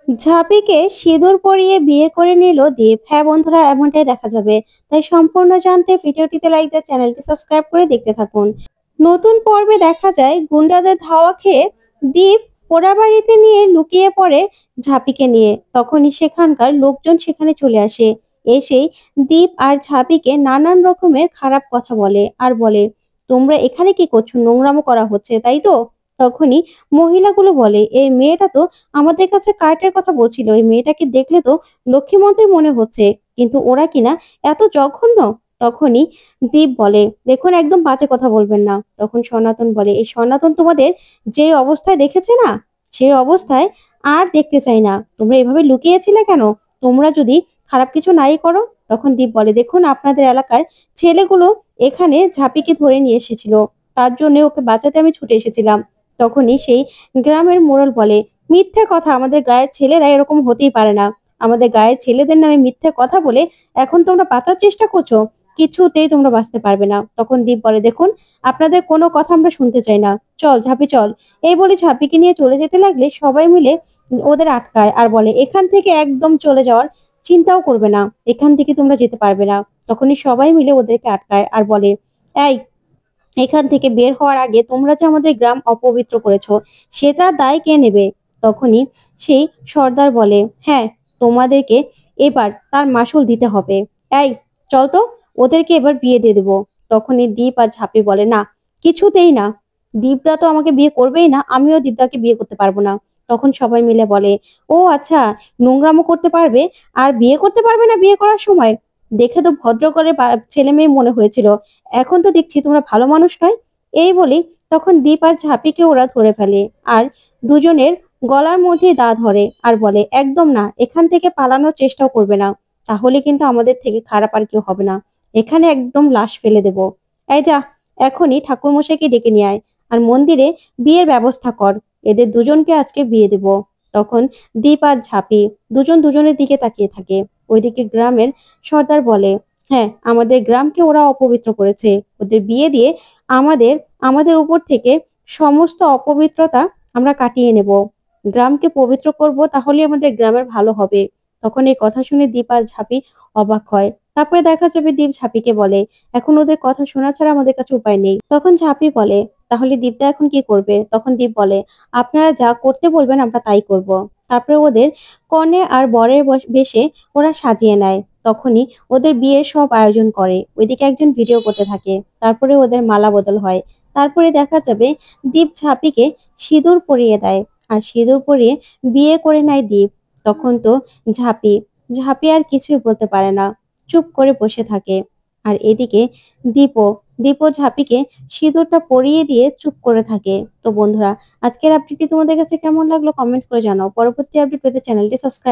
ঝাঁপিকে সিঁদুর পরিয়ে বিয়ে করে নিল দীপ। হ্যাঁ বন্ধুরা, এমনটাই দেখা যাবে। তাই সম্পূর্ণ জানতে ভিডিওটিতে লাইক দিয়ে চ্যানেলটি সাবস্ক্রাইব করে দেখতে থাকুন। নতুন পর্বে দেখা যায় গুন্ডাদের ধাওয়া খেয়ে দীপ পোড়াবাড়িতে নিয়ে লুকিয়ে পড়ে ঝাঁপিকে নিয়ে। তখনই সেখানকার লোকজন সেখানে চলে আসে। এসেই দীপ আর ঝাঁপিকে নানান রকমের খারাপ কথা বলে আর বলে, তোমরা এখানে কি করছো? নোংরামো করা হচ্ছে, তাই তো? তখনই মহিলাগুলো বলে, এই মেয়েটা তো আমাদের কাছে কার্টের কথা বলছিল। এই মেয়েটাকে দেখলে তো লক্ষ্মীমতোই মনে হচ্ছে। কিন্তু ওরা কিনা এত জঘন্য। তখনই দীপ বলে, দেখুন একদম বাজে কথা বলবেন না। তখন সনাতন বলে, এই সনাতন তোমাদের যে অবস্থায় দেখেছে না, সেই অবস্থায় আর দেখতে চাই না। তোমরা এভাবে লুকিয়েছিলে কেন? তোমরা যদি খারাপ কিছু নাই করো। তখন দীপ বলে, দেখুন আপনাদের এলাকার ছেলেগুলো এখানে ঝাঁপিকে ধরে নিয়ে এসেছিল। তার জন্য ওকে বাঁচাতে আমি ছুটে এসেছিলাম। তখনই সেই গ্রামের মোড়ল বলে, মিথ্যে কথা, আমাদের গায়ের ছেলেরা এরকম হতেই পারে না। আমাদের গায়ের ছেলেদের নামে মিথ্যে কথা বলে এখন তোমরা বাঁচার চেষ্টা করছো। কিছুতেই তোমরা বাঁচতে পারবে না। তখন দীপ বলে, দেখুন আপনাদের কোনো কথা আমরা শুনতে চাই না। চল ঝাঁপি চল। এই বলে ঝাঁপিকে নিয়ে চলে যেতে লাগলে সবাই মিলে ওদের আটকায় আর বলে, এখান থেকে একদম চলে যাওয়ার চিন্তাও করবে না। এখান থেকে তোমরা যেতে পারবে না। তখনই সবাই মিলে ওদেরকে আটকায় আর বলে, এই এখান থেকে বের হওয়ার আগে তোমরা যে আমাদের গ্রাম অপবিত্র করেছো, সেটার দায় কে নেবে? তখনই সেই সর্দার বলে, হ্যাঁ, তোমাদেরকে এবার তার মাসুল দিতে হবে। এই চল তো, ওদেরকে এবার বিয়ে দিয়ে দেবো। তখনই দীপ আর ঝাঁপি বলে, না, কিছুতেই না। দীপদা তো আমাকে বিয়ে করবেই না, আমিও দীপদাকে বিয়ে করতে পারবো না। তখন সবাই মিলে বলে, ও আচ্ছা, নোংরামো করতে পারবে আর বিয়ে করতে পারবে না বিয়ে করার সময়? দেখে তো ভদ্র করে ছেলে মেয়ে মনে হয়েছিল, এখন তো দেখছি তোমরা ভালো মানুষ নয়। এই বলি তখন দীপ আর ঝাঁপিকে ওরা ধরে ফেলে আর দুজনের গলার মধ্যে দা ধরে আর বলে, একদম না, এখান থেকে পালানোর চেষ্টাও করবে না। তাহলে কিন্তু আমাদের থেকে খারাপ আর কেউ হবে না। এখানে একদম লাশ ফেলে দেব। এই যা, এখনই ঠাকুরমশাইকে ডেকে নিয়ে আয় আর মন্দিরে বিয়ের ব্যবস্থা কর। এদের দুজনকে আজকে বিয়ে দেব। তখন দীপ আর ঝাঁপি দুজন দুজনের দিকে তাকিয়ে থাকে। ওইদিকে গ্রামের সর্দার বলে, হ্যাঁ, আমাদের গ্রামকে ওরা অপবিত্র করেছে। ওদের বিয়ে দিয়ে আমাদের আমাদের উপর থেকে সমস্ত অপবিত্রতা আমরা কাটিয়ে নেব। গ্রামকে পবিত্র করব, তাহলে আমাদের গ্রামের ভালো হবে। তখন এই কথা শুনে দীপ আর ঝাঁপি অবাক হয়। তারপরে দেখা যাবে দীপ ঝাঁপিকে বলে, এখন ওদের কথা শোনা ছাড়া আমাদের কাছে উপায় নেই। তখন ঝাঁপি বলে, তাহলে দীপদা এখন কি করবে? তখন দীপ বলে, আপনারা যা করতে বলবেন আমরা তাই করব। তারপরে ওদের কনে আর বরের বেশে ওরা সাজিয়ে নেয়। তখনই ওদের বিয়ের সব আয়োজন করে। ওইদিকে একজন ভিডিও করতে থাকে। তারপরে ওদের মালা বদল হয়। তারপরে দেখা যাবে দীপ ঝাঁপিকে সিঁদুর পরিয়ে দেয় আর সিঁদুর পরিয়ে বিয়ে করে নেয় দীপ। তখন তো ঝাঁপি ঝাঁপি আর কিছুই বলতে পারে না, চুপ করে বসে থাকে। আর এদিকে দীপও দীপও ঝাঁপিকে সিঁদুরটা পরিয়ে দিয়ে চুপ করে থাকে। তো বন্ধুরা, আজকের আপডেটটি তোমাদের কাছে কেমন লাগলো কমেন্ট করে জানাও। পরবর্তী আপডেট পেতে চ্যানেলটি সাবস্ক্রাইব